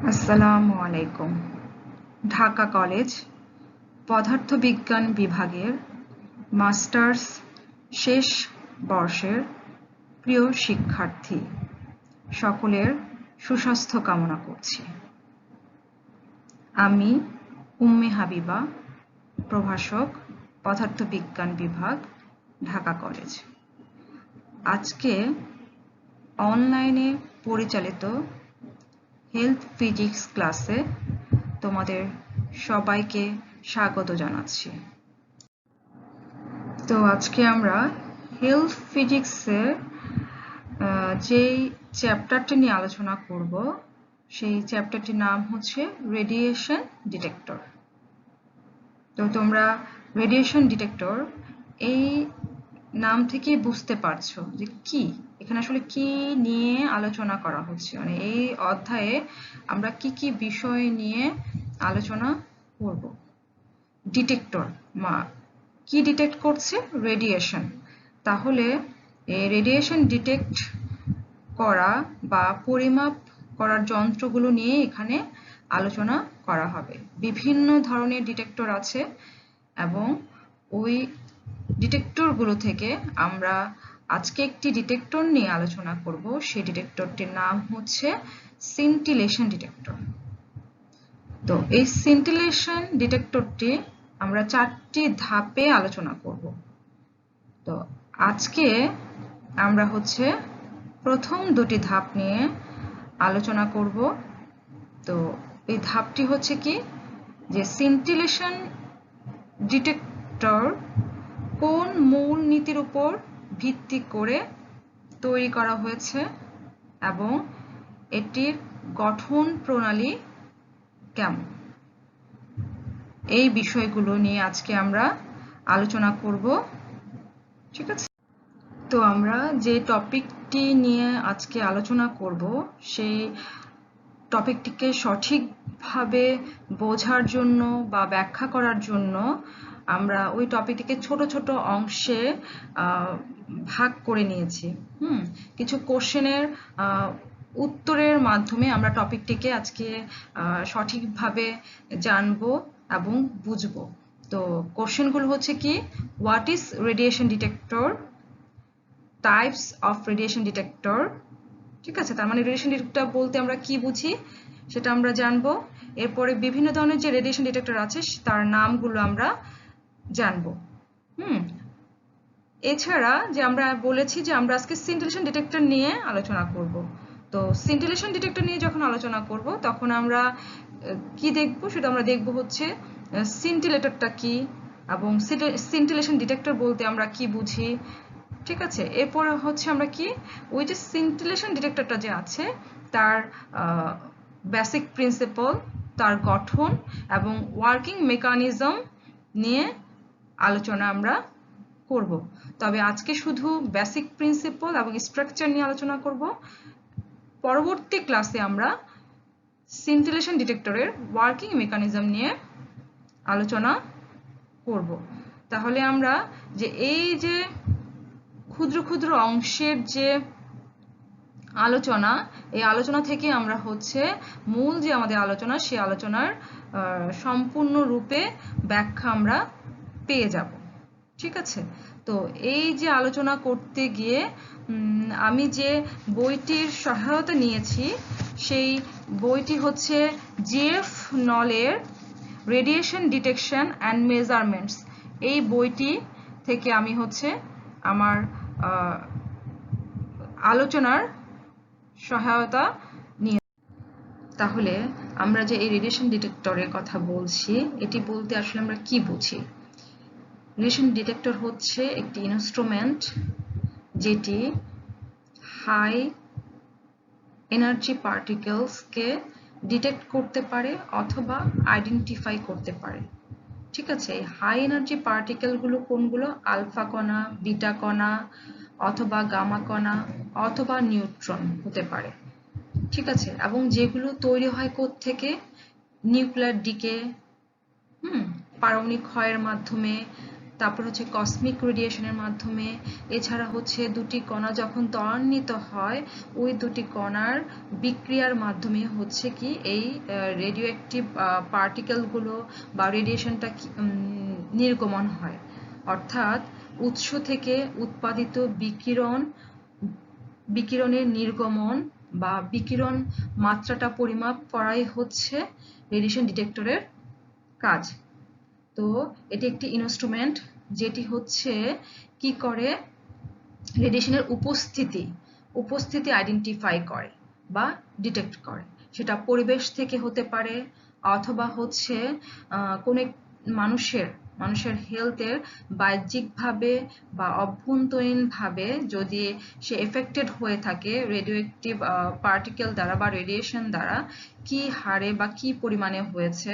আসসালামু আলাইকুম। ঢাকা কলেজ পদার্থবিজ্ঞান বিভাগের মাস্টার্স শেষ বর্ষের প্রিয় শিক্ষার্থী সকলের সুস্বাস্থ্য কামনা করছি। আমি উম্মে হাবিবা, প্রভাষক, পদার্থবিজ্ঞান বিভাগ, ঢাকা কলেজ। আজকে অনলাইনে পরিচালিত হেলথ ফিজিক্স ক্লাসে তোমাদের সবাইকে স্বাগত জানাচ্ছি। তো আজকে আমরা হেলথ ফিজিক্সের যেই চ্যাপ্টারটি নিয়ে আলোচনা করব সেই চ্যাপ্টারটির নাম হচ্ছে রেডিয়েশন ডিটেক্টর। তো তোমরা রেডিয়েশন ডিটেক্টর এই নাম থেকে বুঝতে পারছো যে কি এখানে আসলে কি নিয়ে আলোচনা করা হচ্ছে, মানে এই অধ্যায়ে আমরা কি কি বিষয় নিয়ে আলোচনা করব। ডিটেক্টর কি ডিটেক্ট করছে? রেডিয়েশন। তাহলে এই রেডিয়েশন ডিটেক্ট করা বা পরিমাপ করার যন্ত্রগুলো নিয়ে এখানে আলোচনা করা হবে। বিভিন্ন ধরনের ডিটেক্টর আছে এবং ওই ডিটেক্টরগুলো থেকে আমরা আজকে একটি ডিটেক্টর নিয়ে আলোচনা করব। সেই ডিটেক্টরটির নাম হচ্ছে সিন্টিলেশন ডিটেক্টর। তো এই সিন্টিলেশন ডিটেক্টরটি আমরা 4টি ধাপে আলোচনা করব। তো আজকে আমরা হচ্ছে প্রথম 2টি ধাপ নিয়ে আলোচনা করব। তো এই ধাপটি হচ্ছে কি, যে সিন্টিলেশন ডিটেক্টর কোন মূল নীতির উপর ভিত্তি করে তৈরি করা হয়েছে এবং এটির গঠন প্রণালী কেমন, এই বিষয়গুলো নিয়ে আজকে আমরা আলোচনা করব। ঠিক আছে? তো আমরা যে টপিকটি নিয়ে আজকে আলোচনা করব সেই টপিকটিকে সঠিকভাবে বোঝার জন্য বা ব্যাখ্যা করার জন্য আমরা ওই টপিকটিকে ছোট ছোট অংশে ভাগ করে নিয়েছি। কিছু কোশ্চেনের উত্তরের মাধ্যমে আমরা টপিকটিকে আজকে সঠিকভাবে জানবো এবং বুঝবো। তো কোশ্চেনগুলো হচ্ছে কি, what is radiation detector, types of radiation detector. ঠিক আছে, তার মানে রেডিয়েশন ডিটেক্টর বলতে আমরা কি বুঝি সেটা আমরা জানবো। এরপরে বিভিন্ন ধরনের যে রেডিয়েশন ডিটেক্টর আছে তার নামগুলো আমরা জানবো। এছাড়া যে আমরা বলেছি যে আমরা আজকে সিন্টিলেশন ডিটেক্টর নিয়ে আলোচনা করব। তো সিন্টিলেশন ডিটেক্টর নিয়ে যখন আলোচনা করব তখন আমরা কি দেখব, সেটা আমরা দেখব হচ্ছে সিন্টিলেটরটা কি এবং সিন্টিলেশন ডিটেক্টর বলতে আমরা কি বুঝি। ঠিক আছে, এরপরে হচ্ছে আমরা কি ওই যে সিন্টিলেশন ডিটেক্টরটা যে আছে তার বেসিক প্রিন্সিপল, তার গঠন এবং ওয়ার্কিং মেকানিজম নিয়ে আলোচনা আমরা করব। তবে আজকে শুধু বেসিক প্রিন্সিপল এবং স্ট্রাকচার নিয়ে আলোচনা করব। পরবর্তী ক্লাসে আমরা সিন্টিলেশন ডিটেক্টরের ওয়ার্কিং মেকানিজম নিয়ে আলোচনা করব। তাহলে আমরা যে এই যে ক্ষুদ্র ক্ষুদ্র অংশের যে আলোচনা, এই আলোচনা থেকে আমরা হচ্ছে মূল যে আমাদের আলোচনা সেই আলোচনার সম্পূর্ণ রূপে ব্যাখ্যা আমরা পেয়ে যাব। ঠিক আছে, তো এই যে আলোচনা করতে গিয়ে আমি যে বইটির সহায়তা নিয়েছি সেই বইটি হচ্ছে জিএফ নলের রেডিয়েশন ডিটেকশন অ্যান্ড মেজারমেন্টস। এই বইটি থেকে আমি হচ্ছে আমার আলোচনার সহায়তা নিয়ে। তাহলে আমরা যে এই রেডিয়েশন ডিটেক্টরের কথা বলছি, এটি বলতে আসলে আমরা কি বুঝি? রেডিয়েশন ডিটেক্টর হচ্ছে একটি ইনস্ট্রুমেন্ট যেটি হাই এনার্জি পার্টিকেলসকে ডিটেক্ট করতে পারে অথবা আইডেন্টিফাই করতে পারে। ঠিক আছে, এই হাই এনার্জি পার্টিকেলগুলো কোনগুলো? আলফা কণা, বিটা কণা অথবা গামা কণা অথবা নিউট্রন হতে পারে। ঠিক আছে, এবং যেগুলো তৈরি হয় থেকে নিউক্লিয়ার ডিকে, পারমাণবিক ক্ষয়ের মাধ্যমে তারপর হচ্ছে কসমিক রেডিয়েশনের মাধ্যমে। এছাড়া হচ্ছে দুটি কণা যখন ত্বরান্বিত হয় ওই দুটি কণার বিক্রিয়ার মাধ্যমে হচ্ছে কি এই রেডিও অ্যাক্টিভ পার্টিকেলগুলো বা রেডিয়েশনটা নির্গমন হয়। অর্থাৎ উৎস থেকে উৎপাদিত বিকিরণের নির্গমন বা বিকিরণ মাত্রাটা পরিমাপ করাই হচ্ছে রেডিয়েশন ডিটেক্টরের কাজ। তো এটি একটি ইনস্ট্রুমেন্ট যেটি হচ্ছে কি করে, রেডিয়েশনের উপস্থিতি আইডেন্টিফাই করে বা ডিটেক্ট করে। সেটা পরিবেশ থেকে হতে পারে অথবা হচ্ছে কোনো মানুষের হেলথের বাহ্যিকভাবে বা অভ্যন্তরীণভাবে যদি সে এফেক্টেড হয়ে থাকে রেডিওঅ্যাক্টিভ পার্টিকেল দ্বারা বা রেডিয়েশন দ্বারা, কি হারে বা কি পরিমাণে হয়েছে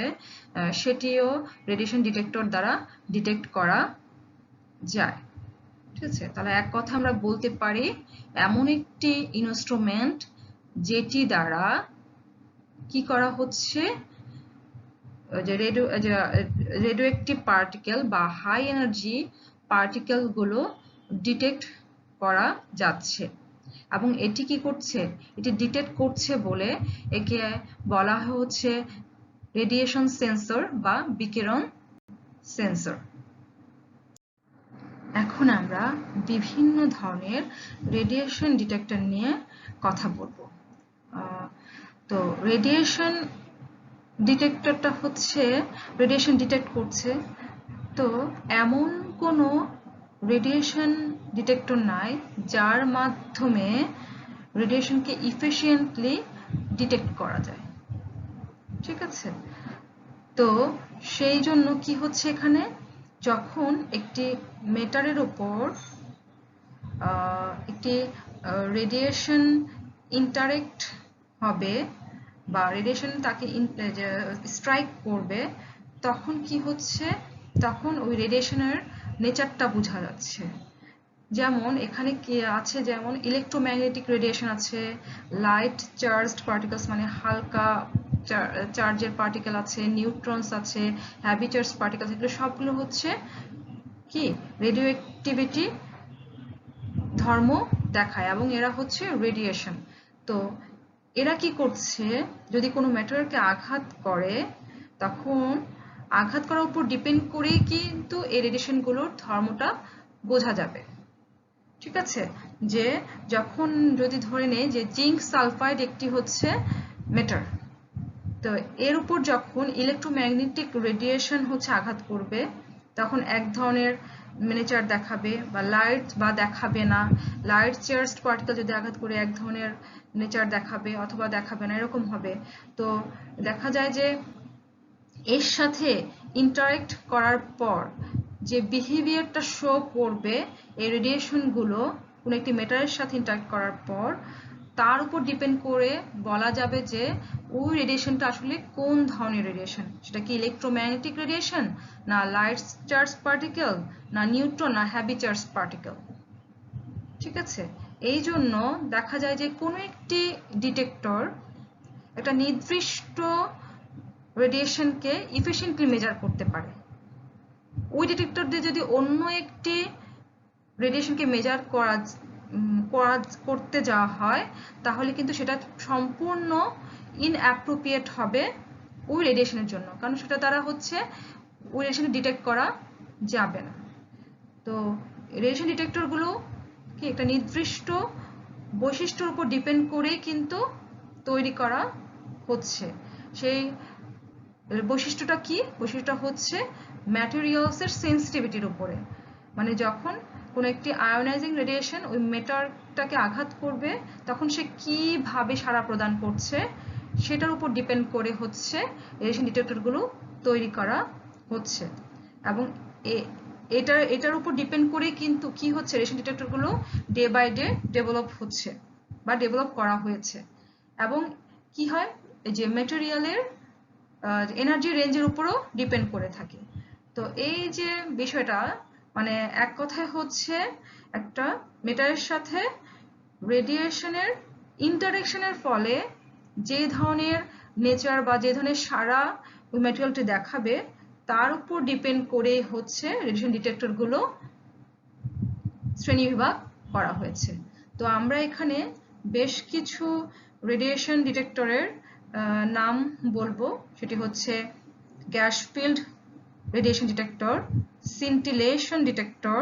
সেটিও রেডিয়েশন ডিটেক্টর দ্বারা ডিটেক্ট করা যায়। ঠিক আছে, তাহলে এক কথা আমরা বলতে পারি এমন একটি ইনস্ট্রুমেন্ট যেটি দ্বারা কি করা হচ্ছে, যে রেডিওঅ্যাক্টিভ পার্টিকেল বা হাই এনার্জি পার্টিকেল গুলো ডিটেক্ট করা যাচ্ছে। এবং এটি কি করছে, এটি ডিটেক্ট করছে বলে একে বলা হচ্ছে রেডিয়েশন সেন্সর বা বিকিরণ সেন্সর। এখন আমরা বিভিন্ন ধরনের রেডিয়েশন ডিটেক্টর নিয়ে কথা বলবো। তো রেডিয়েশন ডিটেক্টরটা হচ্ছে রেডিয়েশন ডিটেক্ট করছে, তো এমন কোনো রেডিয়েশন ডিটেক্টর নাই যার মাধ্যমে রেডিয়েশনকে ইফিশিয়েন্টলি ডিটেক্ট করা যায়। ঠিক আছে, তো সেই জন্য কি হচ্ছে, এখানে যখন একটি মেটারের উপর একটি রেডিয়েশন ইন্টারেক্ট হবে বা রেডিয়েশন তাকে স্ট্রাইক করবে, তখন কি হচ্ছে, তখন ওই রেডিয়েশনের নেচারটা বোঝা যাচ্ছে। যেমন এখানে কি আছে, যেমন ইলেকট্রোম্যাগনেটিক রেডিয়েশন আছে, লাইট চার্জড পার্টিকেলস মানে হালকা চার্জের পার্টিকেল আছে, নিউট্রনস আছে, হেভি চার্জ পার্টিকেলস, এগুলো সবগুলো হচ্ছে কি রেডিও অ্যাক্টিভিটি ধর্ম দেখায় এবং এরা হচ্ছে রেডিয়েশন। তো এরা কি করছে, যদি কোনো ম্যাটারকে আঘাত করে তখন আঘাত করার উপর ডিপেন্ড করেই কিন্তু এই রেডিয়েশনগুলোর ধর্মটা বোঝা যাবে। ঠিক আছে, যে যখন যদি ধরে নেই যে জিঙ্ক সালফাইড একটি হচ্ছে মেটার, তো এর উপর যখন ইলেকট্রোম্যাগনেটিক রেডিয়েশন হচ্ছে আঘাত করবে তখন এক ধরনের নেচার দেখাবে বা লাইট বা দেখাবে না। লাইট চার্জড পার্টিকেল যদি আঘাত করে এক ধরনের নেচার দেখাবে অথবা দেখাবে না, এরকম হবে। তো দেখা যায় যে এর সাথে ইন্টারেক্ট করার পর যে বিহেভিয়ারটা শো করবে এই রেডিয়েশনগুলো কোনো একটি মেটারের সাথে ইন্টারেক্ট করার পর, তার উপর ডিপেন্ড করে বলা যাবে যে ওই রেডিয়েশনটা আসলে কোন ধরনের রেডিয়েশন, সেটা কি ইলেকট্রোম্যাগনেটিক রেডিয়েশন, না লাইট চার্জ পার্টিকেল, না নিউট্রন, না হেভি চার্জ পার্টিকেল। ঠিক আছে, এই জন্য দেখা যায় যে কোনো একটি ডিটেক্টর একটা নির্দিষ্ট রেডিয়েশনকে ইফিশিয়েন্টলি মেজার করতে পারে। ওই ডিটেক্টর দিয়ে যদি অন্য একটি রেডিয়েশনকে মেজার করতে যাওয়া হয় তাহলে কিন্তু সেটা সম্পূর্ণ ইনঅ্যাপ্রোপ্রিয়েট হবে ওই রেডিয়েশনের জন্য, কারণ সেটা দ্বারা হচ্ছে ওই রেডিয়েশন ডিটেক্ট করা যাবে না। তো রেডিয়েশন ডিটেক্টরগুলো কি একটা নির্দিষ্ট বৈশিষ্ট্যের উপর ডিপেন্ড করেই কিন্তু তৈরি করা হচ্ছে। সেই বৈশিষ্ট্যটা কি, বৈশিষ্ট্যটা হচ্ছে ম্যাটেরিয়ালসের সেন্সিটিভিটির উপরে, মানে যখন কোনো একটি আয়োনাইজিং রেডিয়েশন ওই মেটারটাকে আঘাত করবে তখন সে কিভাবে সাড়া প্রদান করছে সেটার উপর ডিপেন্ড করে হচ্ছে রেডিয়েশন ডিটেক্টরগুলো তৈরি করা হচ্ছে। এবং এটার উপর ডিপেন্ড করে কিন্তু কি হচ্ছে, রেডিয়েশন ডিটেক্টরগুলো ডে বাই ডে ডেভেলপ হচ্ছে বা ডেভেলপ করা হয়েছে। এবং কি হয়, এই যে ম্যাটেরিয়ালের এনার্জি রেঞ্জের উপরও ডিপেন্ড করে থাকে। তো এই যে বিষয়টা, মানে এক কথায় হচ্ছে একটা মেটারের সাথে রেডিয়েশনের ইন্টারেকশনের ফলে যে ধরনের নেচার বা যে ধরনের সাড়া ওই ম্যাটেরিয়ালটি দেখাবে তার উপর ডিপেন্ড করে হচ্ছে রেডিয়েশন ডিটেক্টরগুলো শ্রেণীবিভাগ করা হয়েছে। তো আমরা এখানে বেশ কিছু রেডিয়েশন ডিটেক্টরের নাম বলবো, সেটি হচ্ছে gas field radiation detector, scintillation detector,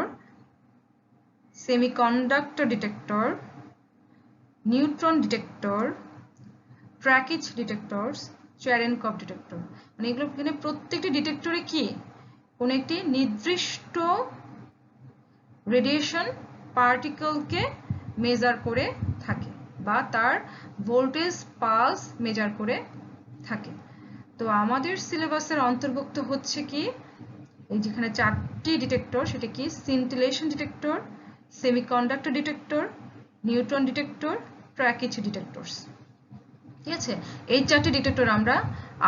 semiconductor detector, neutron detector, tracks detectors, Cherenkov detector. মানে এগুলো এখানে প্রত্যেকটি ডিটেক্টরে কি কোন একটি নির্দিষ্ট রেডিয়েশন পার্টিকেলকে মেজার করে থাকে বা তার ভোল্টেজ পালস মেজার করে থাকে। তো আমাদের সিলেবাসের অন্তর্ভুক্ত হচ্ছে কি এই যেখানে 4টি ডিটেক্টর, সেটা কি scintillation detector, semiconductor detector, neutron detector, tracks detectors. ঠিক আছে, এই 4টি ডিটেক্টর আমরা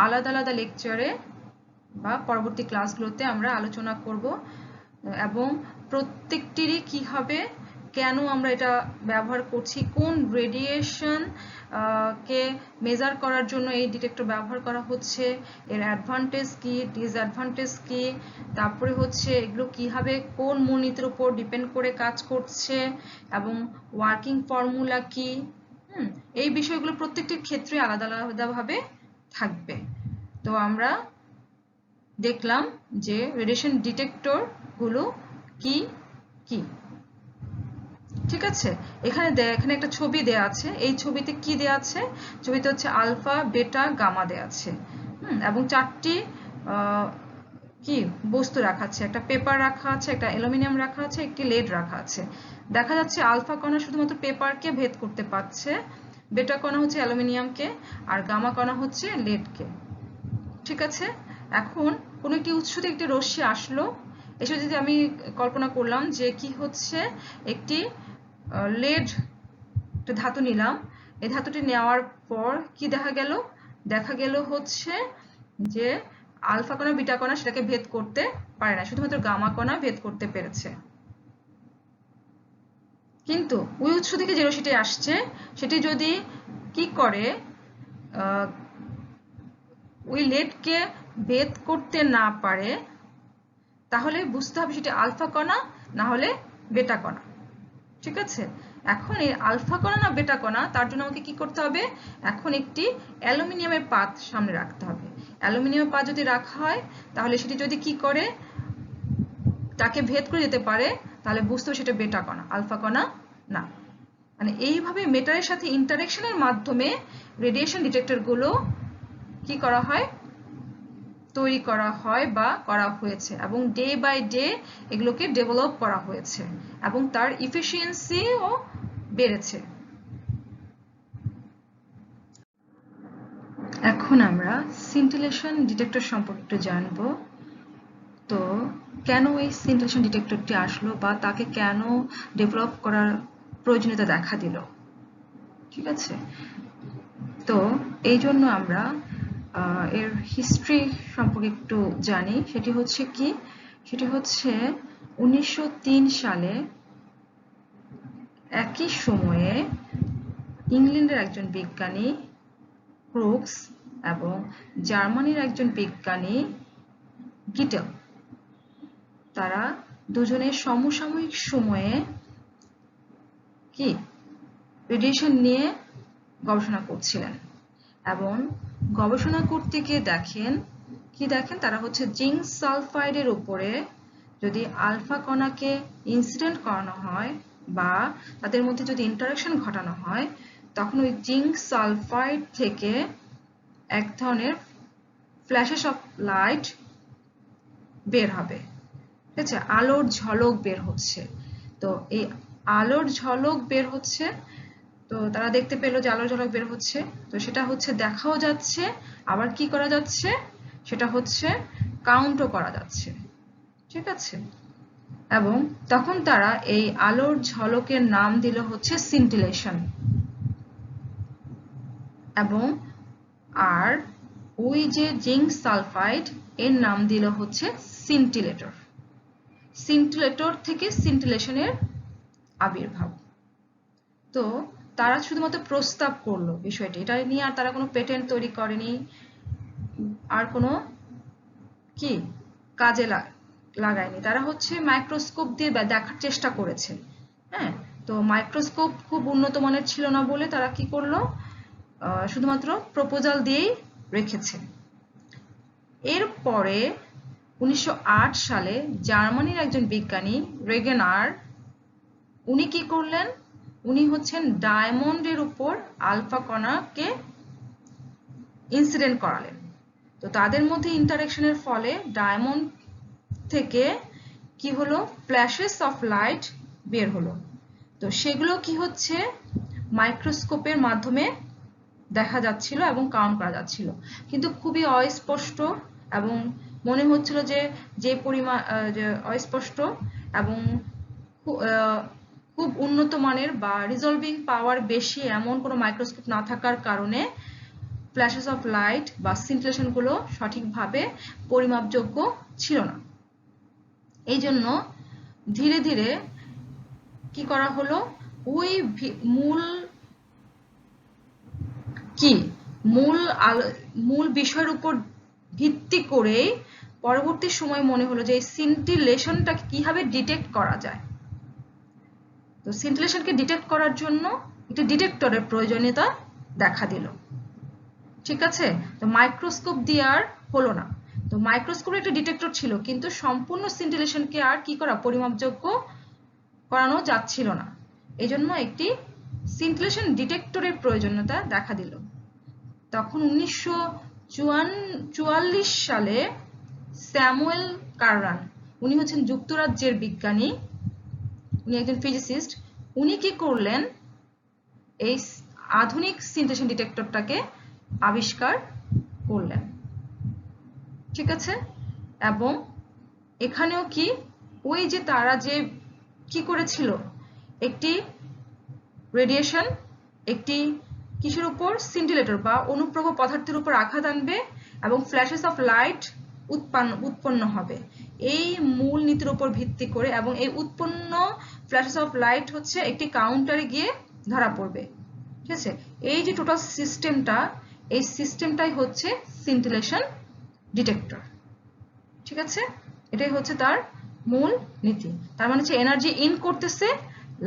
আলাদা আলাদা লেকচারে বা পরবর্তী ক্লাসগুলোতে আমরা আলোচনা করব এবং প্রত্যেকটিরই কি হবে, কেন আমরা এটা ব্যবহার করছি, কোন রেডিয়েশন কে মেজার করার জন্য এই ডিটেক্টর ব্যবহার করা হচ্ছে, এর অ্যাডভান্টেজ কি, ডিসঅ্যাডভান্টেজ কি, তারপরে হচ্ছে এগুলো কিভাবে কোন মূলনীতির উপর ডিপেন্ড করে কাজ করছে এবং ওয়ার্কিং ফর্মুলা কি, এই বিষয়গুলো প্রত্যেকটির ক্ষেত্রে আলাদা আলাদাভাবে থাকবে। তো আমরা দেখলাম যে রেডিয়েশন ডিটেক্টর গুলো কি কি। ঠিক আছে, এখানে একটা ছবি দেয়া আছে, এই ছবিতে কি দেয়া আছে, ছবিতে হচ্ছে আলফা, বেটা, গামা দেয়া আছে এবং 4টি কি বস্তু রাখা আছে, একটা পেপার রাখা আছে, একটা অ্যালুমিনিয়াম রাখা আছে, একটি লেড রাখা আছে। দেখা যাচ্ছে আলফা কণা শুধুমাত্র পেপারকে ভেদ করতে পারছে, বেটা কণা হচ্ছে অ্যালুমিনিয়ামকে, আর গামা কণা হচ্ছে লেডকে। ঠিক আছে, এখন কোন একটি উৎস থেকে একটি রশ্মি আসলো, এসে যদি আমি কল্পনা করলাম যে কি হচ্ছে একটি লেড ধাতু নিলাম, এই ধাতুটি নেওয়ার পর কি দেখা গেল হচ্ছে যে আলফা কণা বিটা কণা সেটাকে ভেদ করতে পারে না, শুধুমাত্র গামা কণা ভেদ করতে পেরেছে। কিন্তু ওই উৎস থেকে যে রশ্মিটি আসছে সেটি যদি কি করে ওই লেডকে ভেদ করতে না পারে, তাহলে বুঝতে হবে সেটি আলফা কণা না হলে বেটা কণা। ঠিক আছে, এখন এই আলফা কণা না বেটা কণা তার জন্য আমাকে কি করতে হবে, এখন একটি অ্যালুমিনিয়ামের পাত সামনে রাখতে হবে। অ্যালুমিনিয়ামের পাত যদি রাখা হয় তাহলে সেটি যদি কি করে তাকে ভেদ করে যেতে পারে, তাহলে বুঝতে হবে সেটা বেটা কণা, আলফা কণা না। মানে এইভাবে মেটারের সাথে ইন্টারেকশনের মাধ্যমে রেডিয়েশন ডিটেক্টর গুলো কি করা হয়, তৈরি করা হয় বা করা হয়েছে এবং ডে বাই ডে এগুলোকে ডেভেলপ করা হয়েছে এবং তার ইফিসিয়েন্সিও বেড়েছে। এখন আমরা সিন্টিলেশন ডিটেক্টর সম্পর্কে একটু জানবো। তো কেন এই সিন্টিলেশন ডিটেক্টরটি আসলো বা তাকে কেন ডেভেলপ করার প্রয়োজনীয়তা দেখা দিল। ঠিক আছে, তো এই জন্য আমরা এর হিস্ট্রি সম্পর্কে একটু জানি। সেটি হচ্ছে কি, সেটি হচ্ছে 1903 সালে একই সময়ে ইংল্যান্ডের একজন বিজ্ঞানী ক্রুকস এবং জার্মানির একজন বিজ্ঞানী গিটেল, তারা দুজনের সমসাময়িক সময়ে কি রেডিয়েশন নিয়ে গবেষণা করছিলেন এবং গবেষণা করতে গিয়ে দেখেন তারা হচ্ছে জিঙ্ক সালফাইডের উপরে যদি আলফা কণাকে ইনসিডেন্ট করানো হয় বা তাদের মধ্যে যদি ইন্টারাকশন ঘটানো হয়, তখন ওই জিঙ্ক সালফাইড থেকে এক ধরনের ফ্ল্যাশেস অফ লাইট বের হবে। ঠিক আছে, আলোর ঝলক বের হচ্ছে। তো এই আলোর ঝলক বের হচ্ছে, তো তারা দেখতে পেলো যে আলোর ঝলক বের হচ্ছে, তো সেটা হচ্ছে দেখাও যাচ্ছে, আবার কি করা যাচ্ছে সেটা হচ্ছে কাউন্টও করা যাচ্ছে। ঠিক আছে, এবং তখন তারা এই আলোর ঝলকের নাম দিল হচ্ছে সিন্টিলেশন, এবং আর ওই যে জিঙ্ক সালফাইড এর নাম দিল হচ্ছে সিন্টিলেটর। সিন্টিলেটর থেকে সিন্টিলেশনের আবির্ভাব। তো তারা শুধুমাত্র প্রস্তাব করলো বিষয়টি, এটা নিয়ে আর তারা কোনো পেটেন্ট তৈরি করেনি, আর কোনো কি কাজে লাগায়নি, তারা হচ্ছে মাইক্রোস্কোপ দিয়ে দেখার চেষ্টা করেছে। হ্যাঁ, তো মাইক্রোস্কোপ খুব উন্নত মানের ছিল না বলে তারা কি করলো, শুধুমাত্র প্রপোজাল দিয়েই রেখেছে। এরপরে 1908 সালে জার্মানির একজন বিজ্ঞানী রেগেনার, উনি কি করলেন, উনি হচ্ছেন ডায়মন্ডের উপর আলফা কণাকে ইনসিডেন্ট করালেন। তো তাদের মধ্যে ইন্টারেকশনের ফলে ডায়মন্ড থেকে কি হলো, ফ্ল্যাশেস অফ লাইট বের হলো। তো সেগুলো কি হচ্ছে মাইক্রোস্কোপের মাধ্যমে দেখা যাচ্ছিল এবং কাউন্ট করা যাচ্ছিল, কিন্তু খুবই অস্পষ্ট এবং মনে হচ্ছিল যে পরিমাণ অস্পষ্ট এবং খুব উন্নত মানের বা রিজলভিং পাওয়ার বেশি এমন কোনো মাইক্রোস্কোপ না থাকার কারণে ফ্ল্যাশেস অফ লাইট বা সিনক্লেশন গুলো সঠিকভাবে পরিমাপযোগ্য ছিল না। এই জন্য ধীরে ধীরে কি করা হলো, ওই মূল বিষয়ের উপর ভিত্তি করে পরবর্তী সময় মনে হলো যে এই সিনটিলেশনটাকে কিভাবে ডিটেক্ট করা যায়। তো সিনটিলেশনকে ডিটেক্ট করার জন্য একটি ডিটেক্টরের প্রয়োজনীয়তা দেখা দিল। ঠিক আছে, তো মাইক্রোস্কোপ দিয়ে আর হলো না। তো মাইক্রোস্কোপের একটা ডিটেক্টর ছিল, কিন্তু সম্পূর্ণ সিনটিলেশনকে আর কি করা পরিমাপযোগ্য করানো যাচ্ছিল না। এই জন্য একটি সিনটিলেশন ডিটেক্টরের প্রয়োজনীয়তা দেখা দিল। তখন 1944 সালে স্যামুয়েল কাররান, উনি হচ্ছেন যুক্তরাজ্যের বিজ্ঞানী, উনি একজন ফিজিসিস্ট, উনি কি করলেন, এই আধুনিক সিনটিলেশন ডিটেক্টরটাকে আবিষ্কার করলেন। ঠিক আছে, এবং এখানেও কি ওই যে তারা যে কি করেছিল, একটি রেডিয়েশন একটি কিসের উপর, সিন্টিলেটর বা অনুপ্রভ পদার্থের উপর আঘাত আনবে এবং ফ্ল্যাশেস অফ লাইট উৎপন্ন হবে এই মূল নীতির উপর ভিত্তি করে, এবং এই উৎপন্ন ফ্ল্যাশেস অফ লাইট হচ্ছে একটি কাউন্টারে গিয়ে ধরা পড়বে। ঠিক আছে, এই যে টোটাল সিস্টেমটা, এই সিস্টেমটাই হচ্ছে সিনটিলেশন ডিটেক্টর। ঠিক আছে, এটাই হচ্ছে তার মূল নীতি। তার মানে হচ্ছে এনার্জি ইন করতেছে,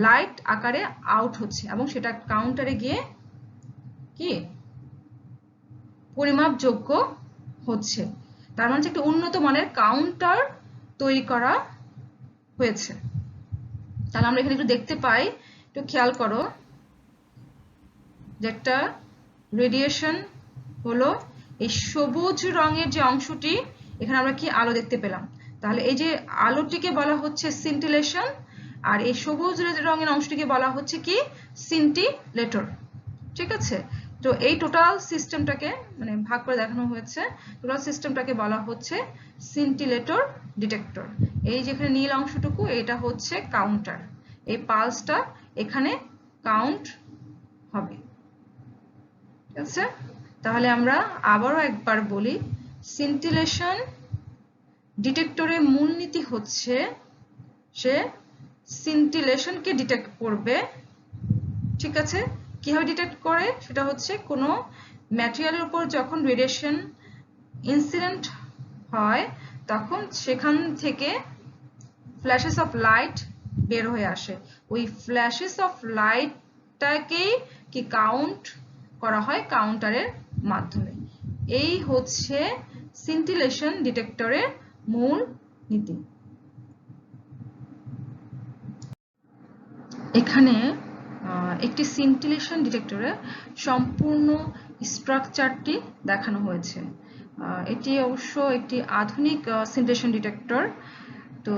লাইট আকারে আউট হচ্ছে এবং সেটা কাউন্টারে গিয়ে কি পরিমাপযোগ্য হচ্ছে। তার মানে একটা উন্নত মানের কাউন্টার তৈরি করা হয়েছে। তাহলে আমরা এখানে একটু দেখতে পাই, একটু খেয়াল করো, যে একটা রেডিয়েশন হলো এই সবুজ রঙের যে অংশটি, এখানে আমরা কি আলো দেখতে পেলাম, তাহলে এই যে আলোটিকে বলা হচ্ছে সিনটিলেশন, আর এই সবুজ রঙের অংশটিকে বলা হচ্ছে কি সিনটিলেটর। ঠিক আছে, তো এই টোটাল সিস্টেমটাকে মানে ভাগ করে দেখানো হয়েছে, টোটাল সিস্টেমটাকে বলা হচ্ছে সিনটিলেটর ডিটেক্টর। এই যেখানে নীল অংশটুকু, এটা হচ্ছে কাউন্টার, এই পালসটা এখানে কাউন্ট হবে। ঠিক আছে, তাহলে আমরা আবারও একবার বলি, সিনটিলেশন ডিটেক্টরের মূলনীতি হচ্ছে সে সিনটিলেশনকে ডিটেক্ট করবে। ঠিক আছে, কিভাবে ডিটেক্ট করে, সেটা হচ্ছে কোনো ম্যাটেরিয়ালের উপর যখন রেডিয়েশন ইনসিডেন্ট হয় তখন সেখান থেকে ফ্ল্যাশেস অফ লাইট বের হয়ে আসে, ওই ফ্ল্যাশেস অফ লাইটটাকেই কি কাউন্ট করা হয় কাউন্টারের মাধ্যমে। এই হচ্ছে সিনটিলেশন ডিটেক্টরের মূল নীতি। এখানে একটি সিনটিলেশন ডিটেক্টরের সম্পূর্ণ স্ট্রাকচারটি দেখানো হয়েছে। এটি অবশ্য একটি আধুনিক সিনটিলেশন ডিটেক্টর। তো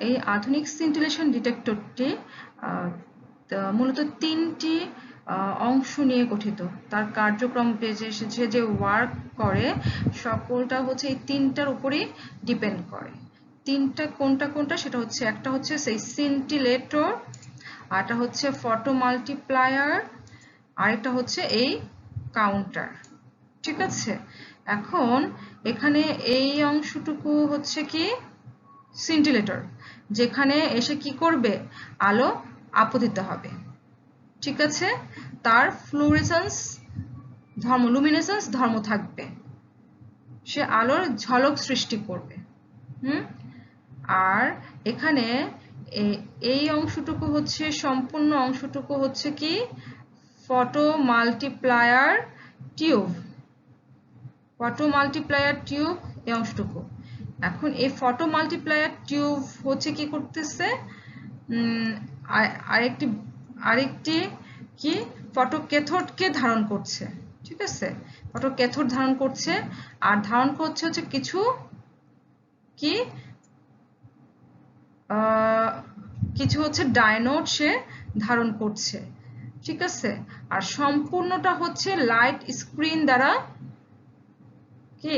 এই আধুনিক সিনটিলেশন ডিটেক্টরটি মূলত তিনটি অংশ নিয়ে গঠিত। তার কার্যক্রম যে ওয়ার্ক করে সকলটা হচ্ছে এই তিনটার উপরেই ডিপেন্ড করে। তিনটা কোনটা কোনটা সেটা হচ্ছে, একটা হচ্ছে সেই সিনটিলেটর, আরেকটা হচ্ছে ফটো মাল্টিপ্লায়ার, আরেকটা হচ্ছে এই কাউন্টার। ঠিক আছে, এখন এখানে এই অংশটুকু হচ্ছে কি সিনটিলেটর, যেখানে এসে কি করবে, আলো আপতিত হবে। ঠিক আছে, তার ফ্লুরেসেন্স ধর্ম, লুমিনেসেন্স ধর্ম থাকবে, সে আলোর ঝলক সৃষ্টি করবে। আর এখানে এই অংশটুকু হচ্ছে, সম্পূর্ণ অংশটুকু হচ্ছে কি photo multiplier tube. Photo multiplier tube এই অংশটুকু। এখন এই ফটো মাল্টিপ্লায়ার টিউব হচ্ছে কি করতেছে, আরেকটি কি ফটো ক্যাথোডকে ধারণ করছে। ঠিক আছে, ফটো ক্যাথোড ধারণ করছে, আর ধারণ করছে হচ্ছে কিছু কি কিছু হচ্ছে ডায়োড সে ধারণ করছে। ঠিক আছে, আর সম্পূর্ণটা হচ্ছে লাইট স্ক্রিন দ্বারা কি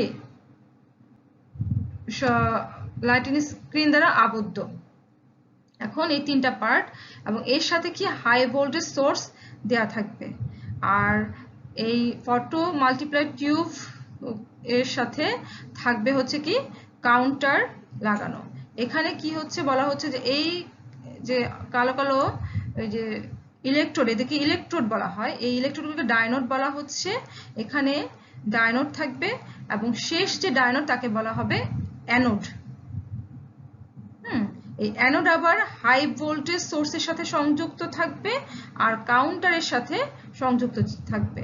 লাইটিং স্ক্রিন দ্বারা আবদ্ধ। এখন এই তিনটা পার্ট, এবং এর সাথে কি হাই ভোল্টেজ সোর্স দেয়া থাকবে। আর এই ফটো মাল্টিপ্লায়ার টিউব এর সাথে থাকবে হচ্ছে কি কাউন্টার লাগানো। এখানে কি হচ্ছে বলা হচ্ছে যে এই যে কালো কালো এই যে ইলেকট্রোড, এদেরকে ইলেকট্রোড বলা হয়, এই ইলেকট্রোডগুলোকে ডায়োড বলা হচ্ছে। এখানে ডায়োড থাকবে, এবং শেষ যে ডায়োড তাকে বলা হবে অ্যানোড। এই অ্যানোড আবার হাই ভোল্টেজ সোর্সের সাথে সংযুক্ত থাকবে, আর কাউন্টারের সাথে সংযুক্ত থাকবে।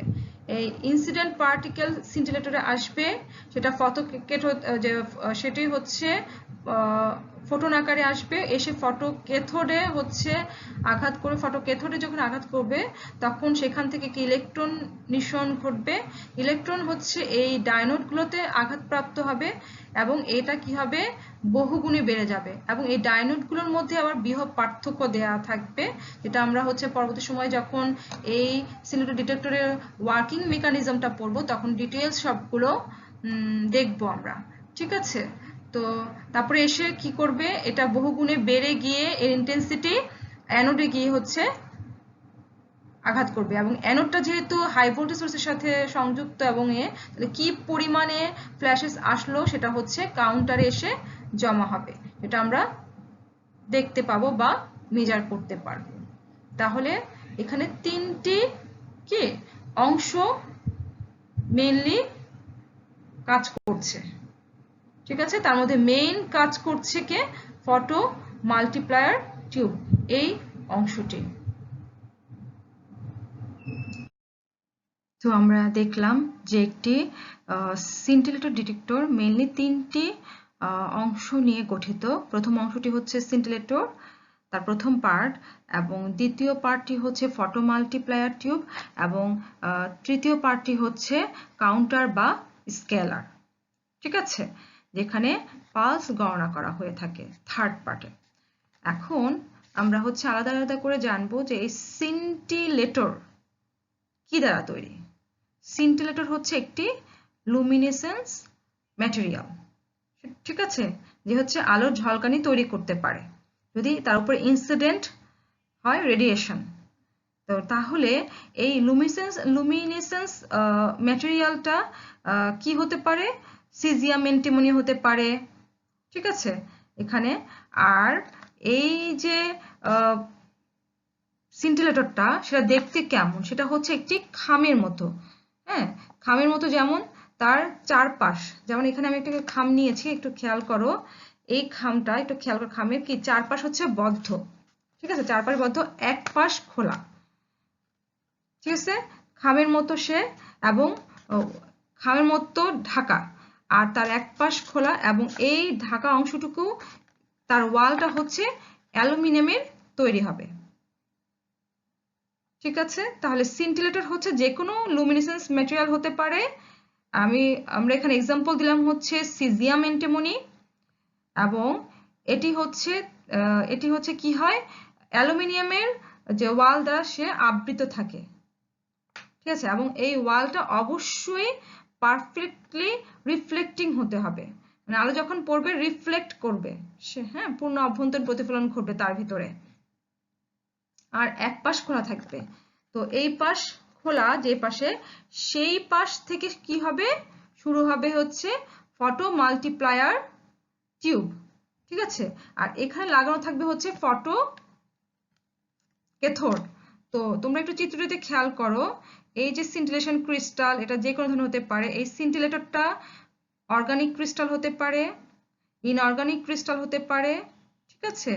এই ইনসিডেন্ট পার্টিকেল সিন্টিলেটরে আসবে, সেটা সেটাই হচ্ছে ফোটন আকারে আসবে, এসে ফটো ক্যাথোডে হচ্ছে আঘাত করে, ফটো ক্যাথোডে যখন আঘাত করবে তখন সেখান থেকে কি ইলেকট্রন নিঃসরণ ঘটবে। ইলেকট্রন হচ্ছে এই ডায়োডগুলোতে আঘাতপ্রাপ্ত হবে, এবং এটা কি হবে বহুগুণে বেড়ে যাবে। এবং এই ডায়োডগুলোর মধ্যে আবার বৃহৎ পার্থক্য দেয়া থাকবে, যেটা আমরা হচ্ছে পরবর্তী সময় যখন এই সিন্টিলেটর ডিটেক্টরের ওয়ার্কিং মেকানিজমটা পড়বো তখন ডিটেলস সবগুলো দেখবো আমরা। ঠিক আছে, তো তারপরে এসে কি করবে, এটা বহুগুণে বেড়ে গিয়ে এর ইন্টেন্সিটি অ্যানোডে গিয়ে হচ্ছে আঘাত করবে। এবং অ্যানোডটা যেহেতু হাই ভোল্টেজ সোর্সের সাথে সংযুক্ত, এবং তাহলে কি পরিমাণে ফ্ল্যাশেস আসলো সেটা হচ্ছে কাউন্টারে এসে জমা হবে, এটা আমরা দেখতে পাবো বা মেজার করতে পারবো। তাহলে এখানে তিনটি কি অংশ মেইনলি কাজ করছে। ঠিক আছে, তার মধ্যে মেইন কাজ করছে কে ফটো মাল্টিপ্লায়ার টিউব, এই অংশটি। তো আমরা দেখলাম যে একটি সিন্টিলেটর ডিটেক্টর মেইনলি তিনটি অংশ নিয়ে গঠিত। প্রথম অংশটি হচ্ছে সিন্টিলেটর, তার প্রথম পার্ট, এবং দ্বিতীয় পার্টটি হচ্ছে ফটো মাল্টিপ্লায়ার টিউব, এবং তৃতীয় পার্টটি হচ্ছে কাউন্টার বা স্কেলার। ঠিক আছে, যেখানে পালস গণনা করা হয়ে থাকে থার্ড পার্টে। এখন আমরা হচ্ছে আলাদা আলাদা করে জানবো যে এই সিন্টিলেটর কি দ্বারা তৈরি। সিন্টিলেটর হচ্ছে একটি লুমিনেসেন্স ম্যাটেরিয়াল। ঠিক আছে, যে হচ্ছে আলোর ঝলকানি তৈরি করতে পারে যদি তার উপর ইনসিডেন্ট হয় রেডিয়েশন। তো তাহলে এই লুমিনেসেন্স ম্যাটেরিয়ালটা কি হতে পারে, সিজিয়াম অ্যান্টিমনি হতে পারে। ঠিক আছে, এখানে আর এই যে সিন্টিলেটরটা সেটা দেখতে কেমন, সেটা হচ্ছে একটি খামের মতো। হ্যাঁ, খামের মতো, যেমন তার চারপাশ, যেমন এখানে আমি একটা খাম নিয়েছি, একটু খেয়াল করো, এই খামটা একটু খেয়াল করো, খামের কি চারপাশ হচ্ছে বদ্ধ। ঠিক আছে, চারপাশ বদ্ধ, এক পাশ খোলা। ঠিক আছে, খামের মতো সে, এবং খামের মতো ঢাকা, আর তার এক পাশ খোলা, এবং এই ঢাকা অংশটুকু তার ওয়ালটা হচ্ছে অ্যালুমিনিয়ামের তৈরি হবে। ঠিক আছে, তাহলে সিন্টিলেটর হচ্ছে যে কোনো লুমিনেসেন্স ম্যাটেরিয়াল হতে পারে। আমরা এখানে এক্সাম্পল দিলাম হচ্ছে সিজিয়াম অ্যান্টিমনি, এবং এটি হচ্ছে কি হয়, অ্যালুমিনিয়ামের যে ওয়াল দ্বারা সে আবৃত থাকে। ঠিক আছে, এবং এই ওয়ালটা অবশ্যই পারফেক্টলি রিফ্লেক্টিং হতে হবে, মানে আলো যখন পড়বে রিফ্লেক্ট করবে সে, হ্যাঁ, পূর্ণ অভ্যন্তরীণ প্রতিফলন ঘটবে তার ভিতরে। আর এক পাশ খোলা থাকবে, তো এই পাশ খোলা যে পাশে, সেই পাশ থেকে কি হবে, শুরু হবে হচ্ছে ফটো মাল্টিপ্লায়ার টিউব। ঠিক আছে, আর এখানে লাগানো থাকবে হচ্ছে ফটো ক্যাথোড। তো তোমরা একটু চিত্রটিতে খেয়াল করো, এই যে সিন্টিলেশন ক্রিস্টাল, এটা যে কোনো ধরনের হতে পারে। এই সিন্টিলেটরটা অর্গানিক ক্রিস্টাল হতে পারে, ইনঅর্গানিক ক্রিস্টাল হতে পারে, ঠিক আছে,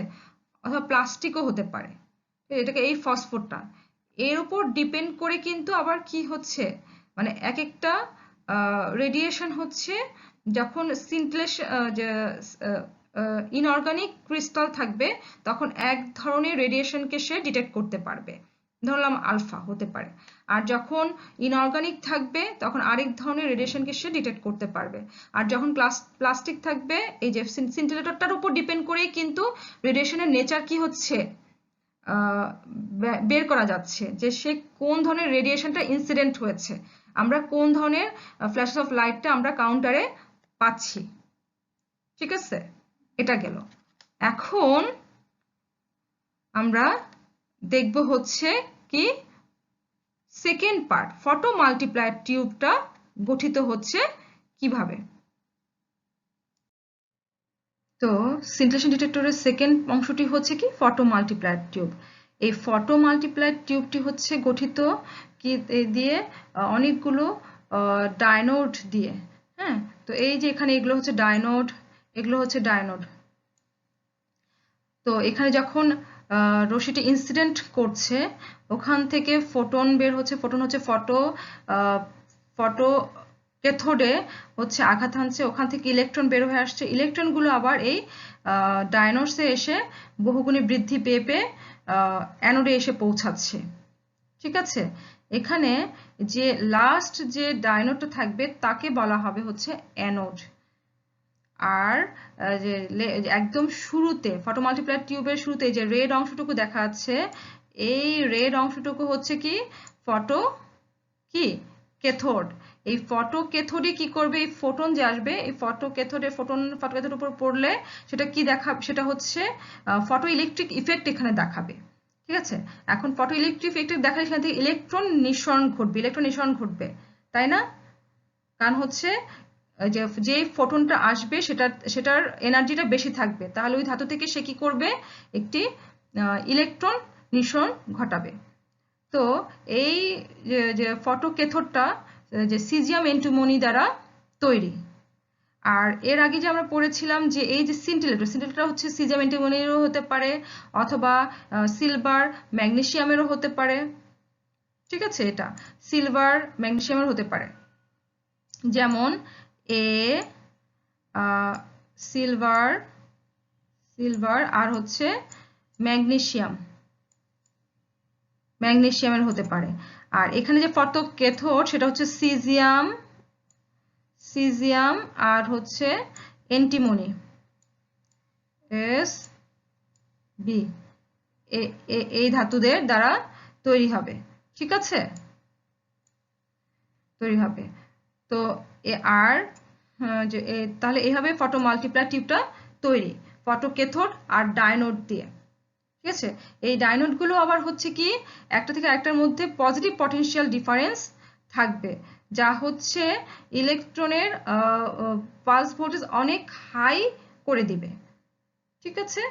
অথবা প্লাস্টিকও হতে পারে। এটাকে এই ফসফোরটা এর উপর ডিপেন্ড করে কিন্তু আবার কি হচ্ছে, মানে এক একটা রেডিয়েশন হচ্ছে যখন ইনঅর্গানিক ক্রিস্টাল থাকবে তখন এক ধরনের রেডিয়েশনকে সে ডিটেক্ট করতে পারবে, ধরলাম আলফা হতে পারে। আর যখন ইনঅর্গানিক থাকবে তখন আরেক ধরনের রেডিয়েশনকে সে ডিটেক্ট করতে পারবে। আর যখন প্লাস্টিক থাকবে, এই যে সিন্টিলেটরটার উপর ডিপেন্ড করেই কিন্তু রেডিয়েশনের নেচার কি হচ্ছে বের করা যাচ্ছে, যে সে কোন ধরনের রেডিয়েশনটা ইনসিডেন্ট হয়েছে, আমরা কোন ধরনের ফ্ল্যাশ অফ লাইটটা আমরা কাউন্টারে পাচ্ছি। ঠিক আছে, এটা গেল। এখন আমরা দেখব হচ্ছে কি সেকেন্ড পার্ট, ফটো মাল্টিপ্লায়ার টিউবটা গঠিত হচ্ছে কিভাবে। তো সিন্টিলেশন ডিটেক্টরের সেকেন্ড অংশটি হচ্ছে কি ফটো মাল্টিপ্লায়ার টিউব। এই ফটো মাল্টিপ্লায়ার টিউবটি হচ্ছে গঠিত কি দিয়ে, অনেকগুলো ডায়নোড দিয়ে। হ্যাঁ, তো এই যে এখানে এগুলো হচ্ছে ডায়নোড, এগুলো হচ্ছে ডায়নোড। তো এখানে যখন রশ্মিটি ইনসিডেন্ট করছে ওখান থেকে ফোটন বের হচ্ছে, ফোটন হচ্ছে ফটো ক্যাথোডে হচ্ছে আঘাত হানছে, ওখান থেকে ইলেকট্রন বের হয়ে আসছে, ইলেকট্রনগুলো আবার এই ডায়নোডসে এসে বহুগুণে বৃদ্ধি পেয়ে পেয়ে অ্যানোডে এসে পৌঁছাচ্ছে। ঠিক আছে, এখানে যে লাস্ট যে ডায়নোডটা থাকবে তাকে বলা হবে হচ্ছে অ্যানোড। আর যে একদম শুরুতে ফটো মাল্টিপ্লায়ার টিউবের শুরুতে যে রেড অংশটুকু দেখা যাচ্ছে, এই রেড অংশটুকু হচ্ছে কি ফটো কি ক্যাথোড। এই ফটো ক্যাথোডে কি করবে, এই ফোটন যে আসবে এই ফটো ক্যাথোডের উপর পড়লে সেটা কি দেখাবে, সেটা হচ্ছে ফটো ইলেকট্রিক ইফেক্ট এখানে দেখাবে। ঠিক আছে, এখন ফটো ইলেকট্রিক ইফেক্ট দেখালে এখান থেকে ইলেকট্রন নিঃসরণ ঘটবে, তাই না? কারণ হচ্ছে যে ফোটনটা আসবে সেটার এনার্জিটা বেশি থাকবে, তাহলে ওই ধাতু থেকে সে কি করবে, একটি ইলেকট্রন নিঃসরণ ঘটাবে। তো এই যে ফটো ক্যাথোডটা যে সিজিয়াম অ্যান্টিমনি দ্বারা তৈরি। আর এর আগে যে আমরা পড়েছিলাম যে এই যে সিন্টিলেটর হচ্ছে সিজিয়াম অ্যান্টিমনিরও হতে পারে অথবা সিলভার ম্যাগনেসিয়ামেরও হতে পারে। ঠিক আছে, এটা সিলভার ম্যাগনেসিয়ামের হতে পারে, যেমন সিলভার আর হচ্ছে ম্যাগনেসিয়ামের হতে পারে। আর এখানে যে ফটো ক্যাথোড সেটা হচ্ছে সিজিয়াম আর হচ্ছে অ্যান্টিমনি বি, এই ধাতুদের দ্বারা তৈরি হবে। ঠিক আছে, তৈরি হবে। তো আর তাহলে এইভাবে ফটো মাল্টিপ্লায়ার টিউবটা তৈরি ফটো ক্যাথোড আর ডায়নোড দিয়ে। ঠিক আছে, এই ডায়নোডগুলো আবার হচ্ছে কি একটা থেকে একটার মধ্যে পজিটিভ পটেনশিয়াল ডিফারেন্স থাকবে, যা হচ্ছে ইলেকট্রনের পালস ভোল্টেজ অনেক হাই করে দিবে। ঠিক আছে,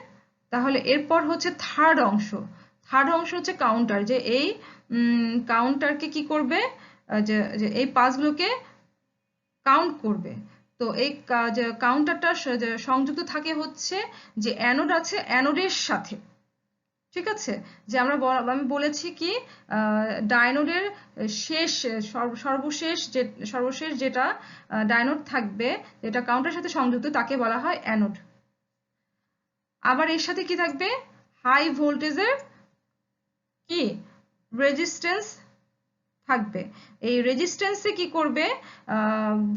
তাহলে এরপর হচ্ছে থার্ড অংশ হচ্ছে কাউন্টার, যে এই কাউন্টারকে কি করবে, যে এই পালসগুলোকে কাউন্ট করবে। তো এই কাউন্টারটা সংযুক্ত থাকে হচ্ছে যে অ্যানোড আছে অ্যানোডের সাথে। ঠিক আছে, যে আমি বলেছি কি ডায়নোডের সর্বশেষ যেটা ডায়নোড থাকবে যেটা কাউন্টারের সাথে সংযুক্ত তাকে বলা হয় অ্যানোড। আবার এর সাথে কি থাকবে, হাই ভোল্টেজের কি রেজিস্ট্যান্স থাকবে। এই রেজিস্ট্যান্সে কি করবে,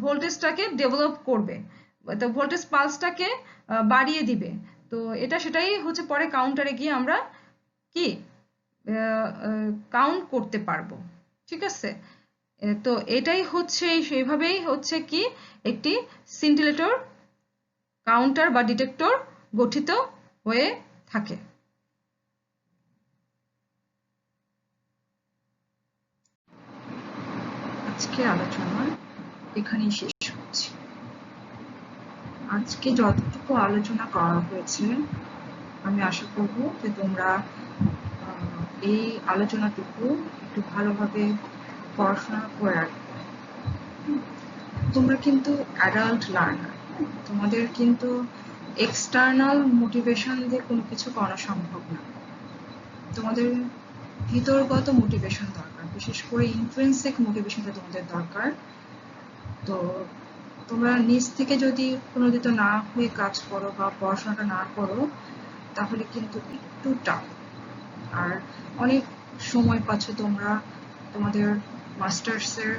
ভোল্টেজটাকে ডেভেলপ করবে, তো ভোল্টেজ পালসটাকে বাড়িয়ে দিবে। তো সেটাই হচ্ছে পরে কাউন্টারে গিয়ে আমরা কি কাউন্ট করতে পারবো। ঠিক আছে, তো এটাই হচ্ছে সেইভাবেই হচ্ছে কি একটি সিন্টিলেটর কাউন্টার বা ডিটেক্টর গঠিত হয়ে থাকে। আজকের আলোচনা এখানেই শেষ হচ্ছে। আজকে যতটুকু আলোচনা করা হয়েছে আমি আশা করব যে তোমরা এই আলোচনাটুকু একটু ভালোভাবে পড়াশোনা করে রাখবে। তোমরা কিন্তু অ্যাডাল্ট লার্নার, তোমাদের কিন্তু এক্সটার্নাল মোটিভেশন দিয়ে কোনো কিছু করা সম্ভব না। তোমাদের ভিতরগত মোটিভেশন দরকার, বিশেষ করে ইন্ট্রিনসিক মোটিভেশনটা তোমাদের দরকার। তো তোমরা নিজ থেকে যদি অনুমোদিত না হয়ে কাজ করো বা পড়াশোনাটা না করো তাহলে কিন্তু একটু টাফ। আর অনেক সময় পাচ্ছ তোমরা তোমাদের মাস্টার্সের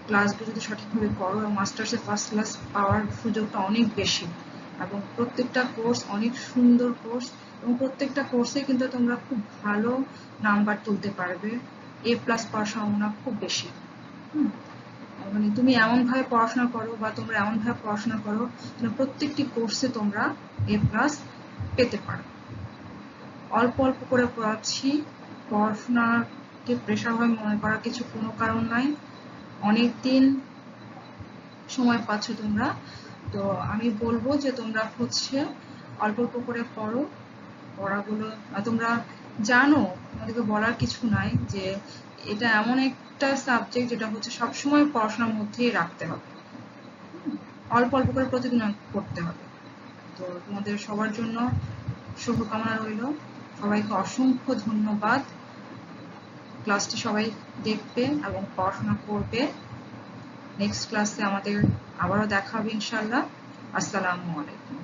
ক্লাসগুলো যদি সঠিকভাবে করো, এবং মাস্টার্সের ফার্স্ট ক্লাস পাওয়ার সুযোগটা অনেক বেশি, এবং প্রত্যেকটা কোর্স অনেক সুন্দর কোর্স, এবং প্রত্যেকটা কোর্সে কিন্তু তোমরা খুব ভালো নাম্বার তুলতে পারবে, A+ পাওয়ার সম্ভাবনা খুব বেশি। মানে তুমি এমনভাবে পড়াশোনা করো বা তোমরা এমনভাবে পড়াশোনা করো যেন প্রত্যেকটি কোর্সে তোমরা A+ পেতে পারো। অল্প অল্প করে পড়াচ্ছি, পড়াশোনাকে প্রেশার হয়ে মনে করার কোনো কারণ নাই। অনেকদিন সময় পাচ্ছ তোমরা, তো আমি বলবো যে তোমরা অল্প অল্প করে পড়ো পড়াগুলো। তোমরা জানো, তোমাদেরকে বলার কিছু নাই যে এটা এমন একটা সাবজেক্ট যেটা সবসময় পড়াশোনার মধ্যেই রাখতে হবে, অল্প অল্প করে প্রতিদিন পড়তে হবে। তো তোমাদের সবার জন্য শুভকামনা রইল। সবাইকে অসংখ্য ধন্যবাদ। ক্লাসটি সবাই দেখবে এবং পড়াশোনা করবে। নেক্সট ক্লাসে আমাদের আবারও দেখা হবে ইনশাআল্লাহ। আসসালামু আলাইকুম।